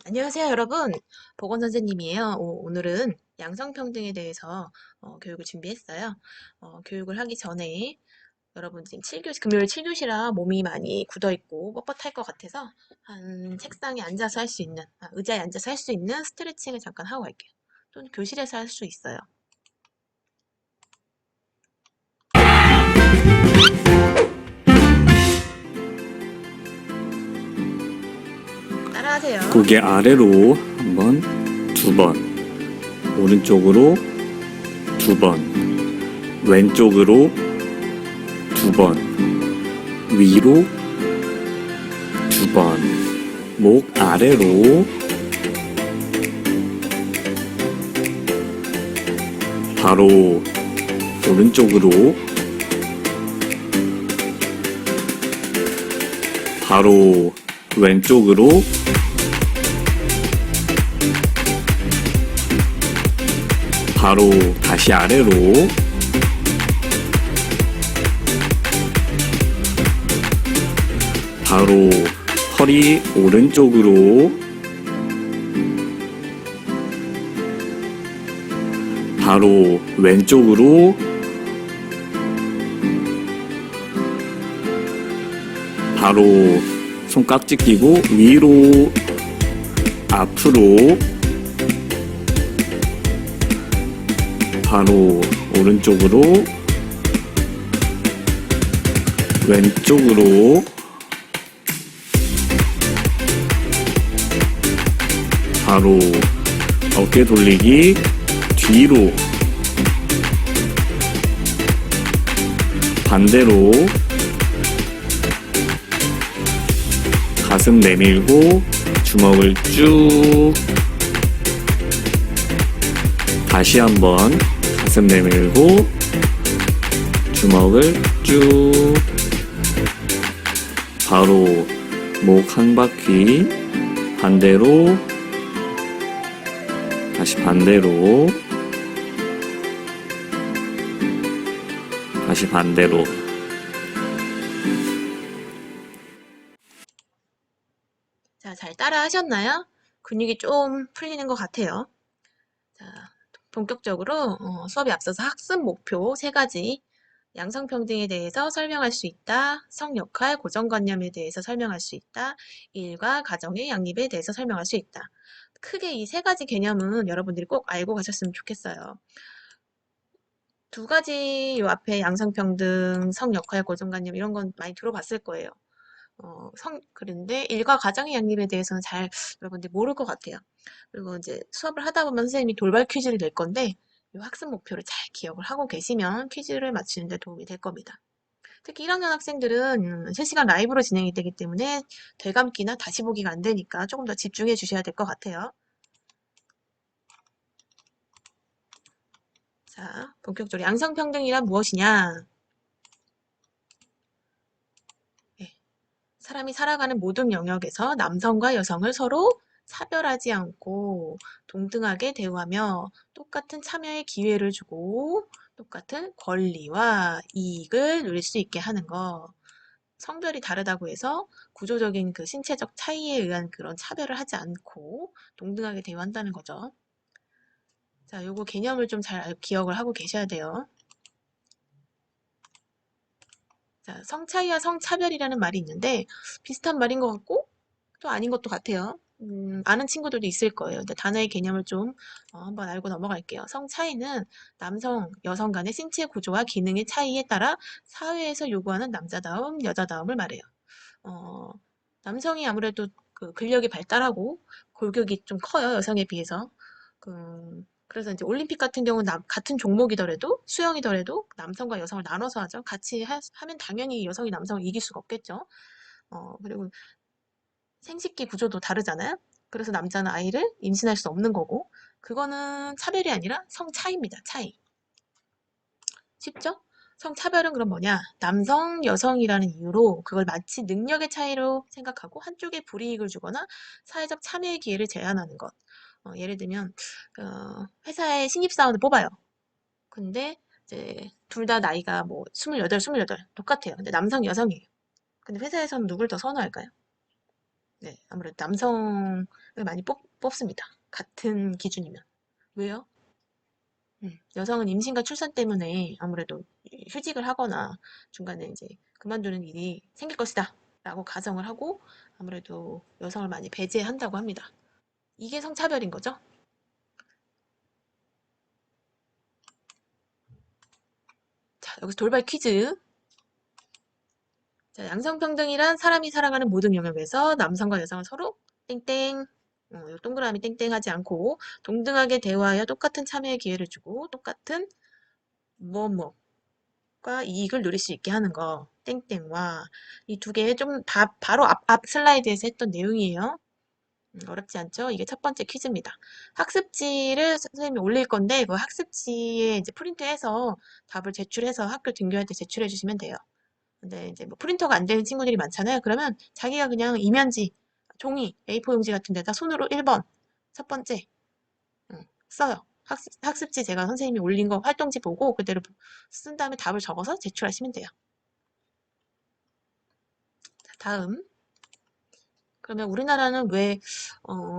안녕하세요, 여러분. 보건 선생님이에요. 오늘은 양성평등에 대해서 교육을 준비했어요. 교육을 하기 전에 여러분 지금 7교시, 금요일 7교시라 몸이 많이 굳어있고 뻣뻣할 것 같아서 한 책상에 앉아서 할 수 있는, 의자에 앉아서 할 수 있는 스트레칭을 잠깐 하고 갈게요. 또는 교실에서 할 수 있어요. 따라하세요. 고개 아래로 한번, 두 번, 오른쪽으로 두 번, 왼쪽으로 두 번, 위로 두 번, 목 아래로 바로 오른쪽으로 바로 왼쪽으로 바로 다시 아래로 바로 허리 오른쪽으로 바로 왼쪽으로 바로 손깍지 끼고 위로 앞으로 바로 오른쪽으로 왼쪽으로 바로 어깨 돌리기 뒤로 반대로 가슴 내밀고 주먹을 쭉 다시 한번 가슴 내밀고 주먹을 쭉 바로 목 한 바퀴 반대로 다시 반대로 다시 반대로 자, 잘 따라 하셨나요? 근육이 좀 풀리는 것 같아요. 자, 본격적으로 수업에 앞서서 학습 목표 3가지, 양성평등에 대해서 설명할 수 있다, 성역할, 고정관념에 대해서 설명할 수 있다, 일과 가정의 양립에 대해서 설명할 수 있다. 크게 이 3가지 개념은 여러분들이 꼭 알고 가셨으면 좋겠어요. 2가지 요 앞에 양성평등, 성역할, 고정관념 이런 건 많이 들어봤을 거예요. 그런데 일과 가정의 양립에 대해서는 잘 여러분들이 모를 것 같아요. 그리고 이제 수업을 하다 보면 선생님이 돌발 퀴즈를 낼 건데 이 학습 목표를 잘 기억을 하고 계시면 퀴즈를 맞추는 데 도움이 될 겁니다. 특히 1학년 학생들은 실시간 라이브로 진행이 되기 때문에 되감기나 다시 보기가 안 되니까 조금 더 집중해 주셔야 될 것 같아요. 자, 본격적으로 양성평등이란 무엇이냐? 네, 사람이 살아가는 모든 영역에서 남성과 여성을 서로 차별하지 않고 동등하게 대우하며 똑같은 참여의 기회를 주고 똑같은 권리와 이익을 누릴 수 있게 하는 거. 성별이 다르다고 해서 구조적인 그 신체적 차이에 의한 그런 차별을 하지 않고 동등하게 대우한다는 거죠. 자, 요거 개념을 좀 잘 기억을 하고 계셔야 돼요. 자, 성차이와 성차별이라는 말이 있는데 비슷한 말인 것 같고 또 아닌 것도 같아요. 아는 친구들도 있을 거예요. 근데 단어의 개념을 좀 한번 알고 넘어갈게요. 성차이는 남성, 여성 간의 신체 구조와 기능의 차이에 따라 사회에서 요구하는 남자다움, 여자다움을 말해요. 어, 남성이 아무래도 그 근력이 발달하고 골격이 좀 커요. 여성에 비해서. 그래서 이제 올림픽 같은 경우는 같은 종목이더라도 수영이더라도 남성과 여성을 나눠서 하죠. 같이 하면 당연히 여성이 남성을 이길 수가 없겠죠. 그리고 생식기 구조도 다르잖아요. 그래서 남자는 아이를 임신할 수 없는 거고 그거는 차별이 아니라 성 차이입니다. 차이. 쉽죠? 성차별은 그럼 뭐냐? 남성, 여성이라는 이유로 그걸 마치 능력의 차이로 생각하고 한쪽에 불이익을 주거나 사회적 참여의 기회를 제한하는 것. 예를 들면 회사에 신입사원을 뽑아요. 근데 이제 둘 다 나이가 뭐 28, 28 똑같아요. 근데 남성, 여성이에요. 근데 회사에서는 누굴 더 선호할까요? 네, 아무래도 남성을 많이 뽑습니다. 같은 기준이면. 왜요? 여성은 임신과 출산 때문에 아무래도 휴직을 하거나 중간에 이제 그만두는 일이 생길 것이다 라고 가정을 하고 아무래도 여성을 많이 배제한다고 합니다. 이게 성차별인 거죠. 자, 여기서 돌발 퀴즈. 자, 양성평등이란 사람이 살아가는 모든 영역에서 남성과 여성은 서로 땡땡, 요 동그라미 땡땡하지 않고 동등하게 대화하여 똑같은 참여의 기회를 주고 똑같은 뭐뭐과 이익을 누릴 수 있게 하는 거 땡땡과 이 두 개의 좀 바로 앞 슬라이드에서 했던 내용이에요. 어렵지 않죠? 이게 첫 번째 퀴즈입니다. 학습지를 선생님이 올릴 건데 그 학습지에 이제 프린트해서 답을 제출해서 학교 등교할 때 제출해 주시면 돼요. 근데 이제 뭐 프린터가 안 되는 친구들이 많잖아요. 그러면 자기가 그냥 이면지, 종이, A4 용지 같은 데다 손으로 1번, 첫 번째, 써요. 학습지 제가 선생님이 올린 거 활동지 보고 그대로 쓴 다음에 답을 적어서 제출하시면 돼요. 자, 다음. 그러면 우리나라는 왜,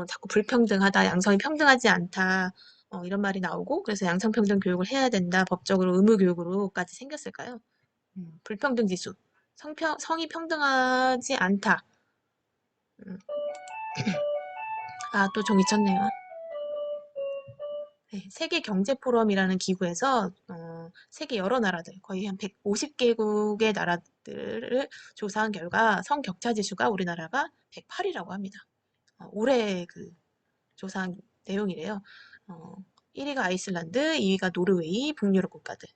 자꾸 불평등하다, 양성이 평등하지 않다, 이런 말이 나오고, 그래서 양성평등 교육을 해야 된다, 법적으로 의무교육으로까지 생겼을까요? 불평등 지수. 성이 평등하지 않다. 음, 아, 또 종이 쳤네요. 네, 세계 경제 포럼이라는 기구에서 세계 여러 나라들 거의 한 150개국의 나라들을 조사한 결과 성격차 지수가 우리나라가 108이라고 합니다. 올해 그 조사한 내용이래요. 어, 1위가 아이슬란드, 2위가 노르웨이, 북유럽 국가들.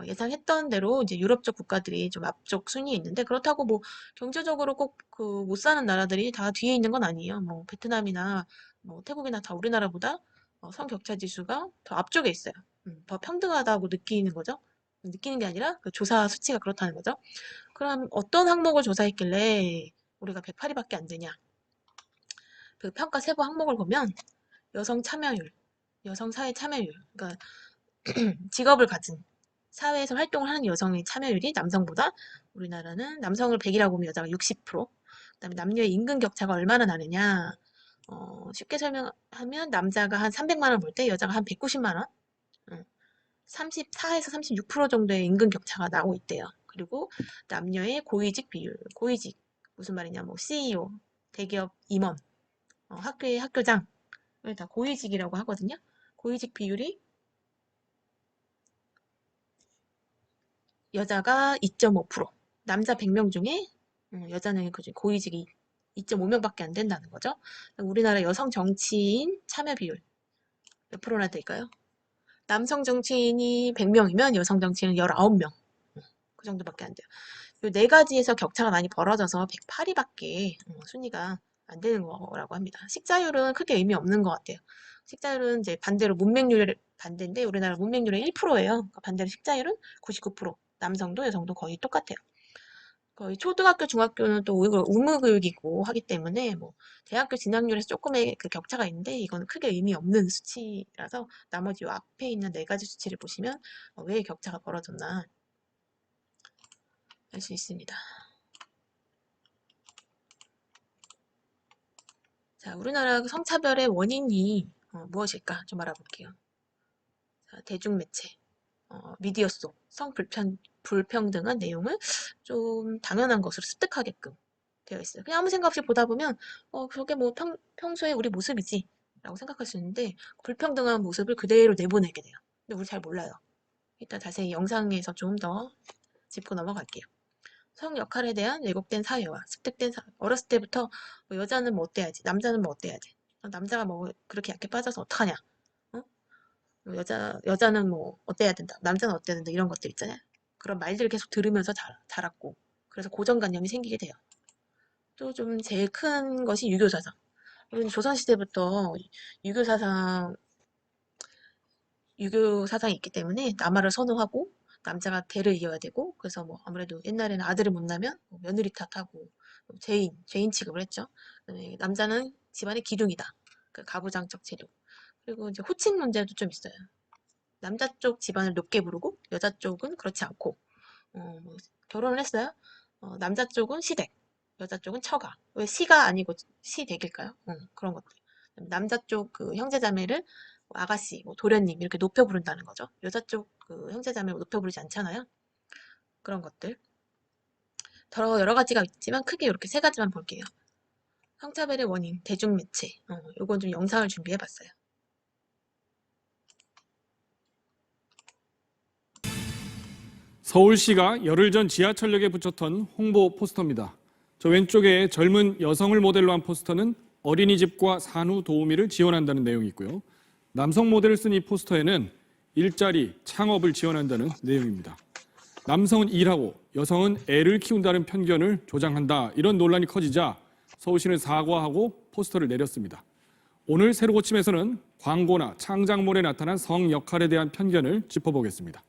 예상했던 대로 이제 유럽 쪽 국가들이 좀 앞쪽 순위에 있는데 그렇다고 뭐 경제적으로 꼭 그 못 사는 나라들이 다 뒤에 있는 건 아니에요. 뭐 베트남이나 뭐 태국이나 다 우리나라보다 성격차 지수가 더 앞쪽에 있어요. 더 평등하다고 느끼는 거죠. 느끼는 게 아니라 그 조사 수치가 그렇다는 거죠. 그럼 어떤 항목을 조사했길래 우리가 108위밖에 안 되냐? 그 평가 세부 항목을 보면 여성 참여율, 여성 사회 참여율, 그러니까 직업을 가진 사회에서 활동을 하는 여성의 참여율이 남성보다 우리나라는 남성을 100이라고 보면 여자가 60%, 그다음에 남녀의 임금 격차가 얼마나 나느냐? 쉽게 설명하면 남자가 한 300만 원 벌 때 여자가 한 190만 원, 34에서 36% 정도의 임금 격차가 나고 있대요. 그리고 남녀의 고위직 비율, 고위직 무슨 말이냐? 뭐 CEO, 대기업 임원, 학교의 학교장, 다 고위직이라고 하거든요. 고위직 비율이 여자가 2.5%, 남자 100명 중에 여자는 그중 고위직이 2.5명밖에 안 된다는 거죠. 우리나라 여성 정치인 참여 비율 몇 프로나 될까요? 남성 정치인이 100명이면 여성 정치인은 19명. 그 정도밖에 안 돼요. 이 네 가지에서 격차가 많이 벌어져서 108위밖에 순위가 안 되는 거라고 합니다. 식자율은 크게 의미 없는 것 같아요. 식자율은 이제 반대로 문맹률 반대인데 우리나라 문맹률은 1%예요. 반대로 식자율은 99%. 남성도 여성도 거의 똑같아요. 거의 초등학교, 중학교는 또 의무교육이고 하기 때문에 뭐 대학교 진학률에서 조금의 그 격차가 있는데 이건 크게 의미 없는 수치라서 나머지 요 앞에 있는 네 가지 수치를 보시면 왜 격차가 벌어졌나 알 수 있습니다. 자, 우리나라 성차별의 원인이 무엇일까 좀 알아볼게요. 자, 대중매체, 미디어 속 불평등한 내용을 좀 당연한 것으로 습득하게끔 되어 있어요. 그냥 아무 생각 없이 보다 보면 저게 뭐 평소에 우리 모습이지 라고 생각할 수 있는데 불평등한 모습을 그대로 내보내게 돼요. 근데 우리 잘 몰라요. 이따 자세히 영상에서 좀 더 짚고 넘어갈게요. 성 역할에 대한 왜곡된 사회와 습득된 어렸을 때부터 뭐 여자는 뭐 어때야지, 남자는 뭐 어때야지, 남자가 뭐 그렇게 약해 빠져서 어떡하냐, 어? 뭐 여자는 뭐 어때야 된다, 남자는 어때야 된다 이런 것들 있잖아요. 그런 말들을 계속 들으면서 자랐고 그래서 고정관념이 생기게 돼요. 또 좀 제일 큰 것이 유교사상. 우리는 조선시대부터 유교사상, 유교사상이 있기 때문에 남아를 선호하고 남자가 대를 이어야 되고 그래서 뭐 아무래도 옛날에는 아들을 못 낳으면 뭐 며느리 탓하고 뭐 죄인 취급을 했죠. 그다음에 남자는 집안의 기둥이다. 그 가부장적 재력. 그리고 이제 호칭 문제도 좀 있어요. 남자 쪽 집안을 높게 부르고 여자 쪽은 그렇지 않고 뭐 결혼을 했어요. 남자 쪽은 시댁, 여자 쪽은 처가. 왜 시가 아니고 시댁일까요? 그런 것들. 남자 쪽 그 형제자매를 뭐 아가씨, 뭐 도련님 이렇게 높여 부른다는 거죠. 여자 쪽 그 형제자매를 높여 부르지 않잖아요. 그런 것들. 더 여러 가지가 있지만 크게 이렇게 세 가지만 볼게요. 성차별의 원인, 대중매체. 요건 좀 영상을 준비해봤어요. 서울시가 열흘 전 지하철역에 붙였던 홍보 포스터입니다. 저 왼쪽에 젊은 여성을 모델로 한 포스터는 어린이집과 산후도우미를 지원한다는 내용이 있고요. 남성 모델을 쓴 이 포스터에는 일자리, 창업을 지원한다는 내용입니다. 남성은 일하고 여성은 애를 키운다는 편견을 조장한다. 이런 논란이 커지자 서울시는 사과하고 포스터를 내렸습니다. 오늘 새로 고침에서는 광고나 창작물에 나타난 성 역할에 대한 편견을 짚어보겠습니다.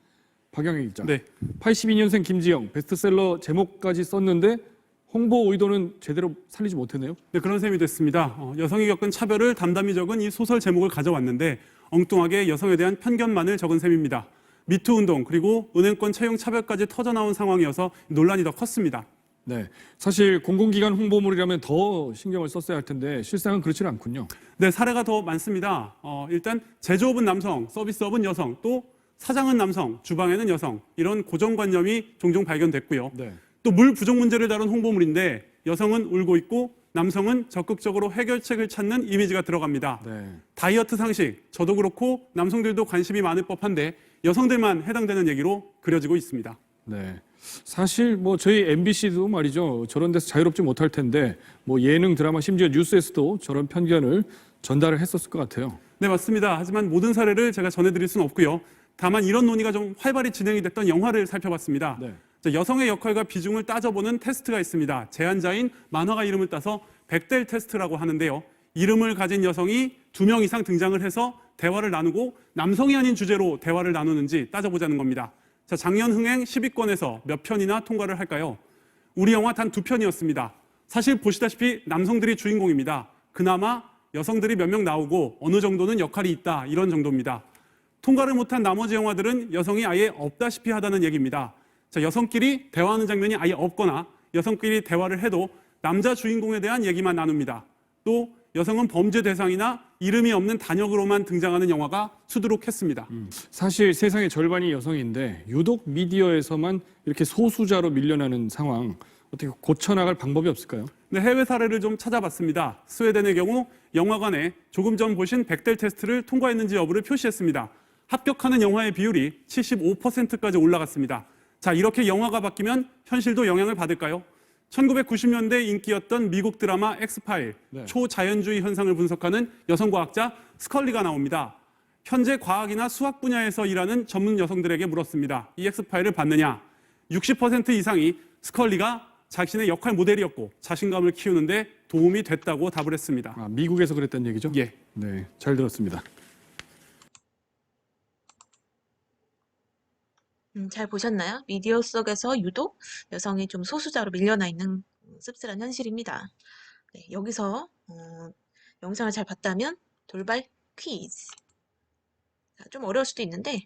박영희 기자. 네. 82년생 김지영 베스트셀러 제목까지 썼는데 홍보 의도는 제대로 살리지 못했네요. 네, 그런 셈이 됐습니다. 여성이 겪은 차별을 담담히 적은 이 소설 제목을 가져왔는데 엉뚱하게 여성에 대한 편견만을 적은 셈입니다. 미투 운동 그리고 은행권 채용 차별까지 터져나온 상황이어서 논란이 더 컸습니다. 네, 사실 공공기관 홍보물이라면 더 신경을 썼어야 할 텐데 실상은 그렇지는 않군요. 네, 사례가 더 많습니다. 일단 제조업은 남성, 서비스업은 여성, 또 사장은 남성, 주방에는 여성 이런 고정관념이 종종 발견됐고요. 네. 또 물 부족 문제를 다룬 홍보물인데 여성은 울고 있고 남성은 적극적으로 해결책을 찾는 이미지가 들어갑니다. 네. 다이어트 상식, 저도 그렇고 남성들도 관심이 많을 법한데 여성들만 해당되는 얘기로 그려지고 있습니다. 네. 사실 뭐 저희 MBC도 말이죠. 저런 데서 자유롭지 못할 텐데 뭐 예능, 드라마, 심지어 뉴스에서도 저런 편견을 전달을 했었을 것 같아요. 네, 맞습니다. 하지만 모든 사례를 제가 전해드릴 수는 없고요. 다만 이런 논의가 좀 활발히 진행이 됐던 영화를 살펴봤습니다. 네. 자, 여성의 역할과 비중을 따져보는 테스트가 있습니다. 제안자인 만화가 이름을 따서 백델 테스트라고 하는데요. 이름을 가진 여성이 2명 이상 등장을 해서 대화를 나누고 남성이 아닌 주제로 대화를 나누는지 따져보자는 겁니다. 자, 작년 흥행 10위권에서 몇 편이나 통과를 할까요? 우리 영화 단 2편이었습니다. 사실 보시다시피 남성들이 주인공입니다. 그나마 여성들이 몇 명 나오고 어느 정도는 역할이 있다 이런 정도입니다. 통과를 못한 나머지 영화들은 여성이 아예 없다시피 하다는 얘기입니다. 자, 여성끼리 대화하는 장면이 아예 없거나 여성끼리 대화를 해도 남자 주인공에 대한 얘기만 나눕니다. 또 여성은 범죄 대상이나 이름이 없는 단역으로만 등장하는 영화가 수두룩했습니다. 사실 세상의 절반이 여성인데 유독 미디어에서만 이렇게 소수자로 밀려나는 상황 어떻게 고쳐나갈 방법이 없을까요? 네, 해외 사례를 좀 찾아봤습니다. 스웨덴의 경우 영화관에 조금 전 보신 백델 테스트를 통과했는지 여부를 표시했습니다. 합격하는 영화의 비율이 75%까지 올라갔습니다. 자, 이렇게 영화가 바뀌면 현실도 영향을 받을까요? 1990년대 인기였던 미국 드라마 엑스파일, 네. 초자연주의 현상을 분석하는 여성과학자 스컬리가 나옵니다. 현재 과학이나 수학 분야에서 일하는 전문 여성들에게 물었습니다. 이 엑스파일을 봤느냐? 60% 이상이 스컬리가 자신의 역할 모델이었고 자신감을 키우는데 도움이 됐다고 답을 했습니다. 아, 미국에서 그랬다는 얘기죠? 예. 네, 잘 들었습니다. 잘 보셨나요? 미디어 속에서 유독 여성이 좀 소수자로 밀려나 있는 씁쓸한 현실입니다. 네, 여기서 영상을 잘 봤다면 돌발 퀴즈. 자, 좀 어려울 수도 있는데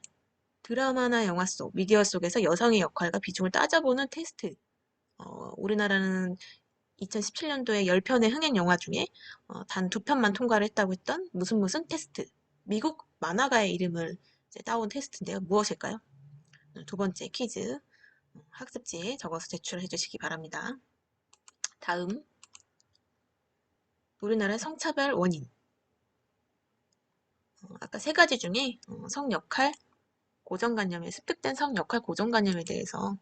드라마나 영화 속, 미디어 속에서 여성의 역할과 비중을 따져보는 테스트. 우리나라는 2017년도에 10편의 흥행 영화 중에 단 2편만 통과를 했다고 했던 무슨 테스트. 미국 만화가의 이름을 이제 따온 테스트인데요. 무엇일까요? 두 번째 퀴즈 학습지에 적어서 제출해 주시기 바랍니다. 다음 우리나라의 성차별 원인. 아까 세 가지 중에 성역할 고정관념에 습득된 성역할 고정관념에 대해서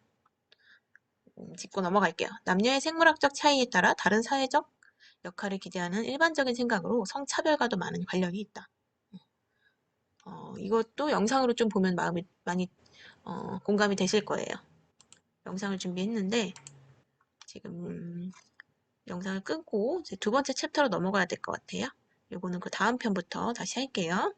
짚고 넘어갈게요. 남녀의 생물학적 차이에 따라 다른 사회적 역할을 기대하는 일반적인 생각으로 성차별과도 많은 관련이 있다. 이것도 영상으로 좀 보면 마음이 많이 공감이 되실 거예요. 영상을 준비했는데 지금 영상을 끊고 이제 두 번째 챕터로 넘어가야 될 것 같아요. 요거는 그 다음 편부터 다시 할게요.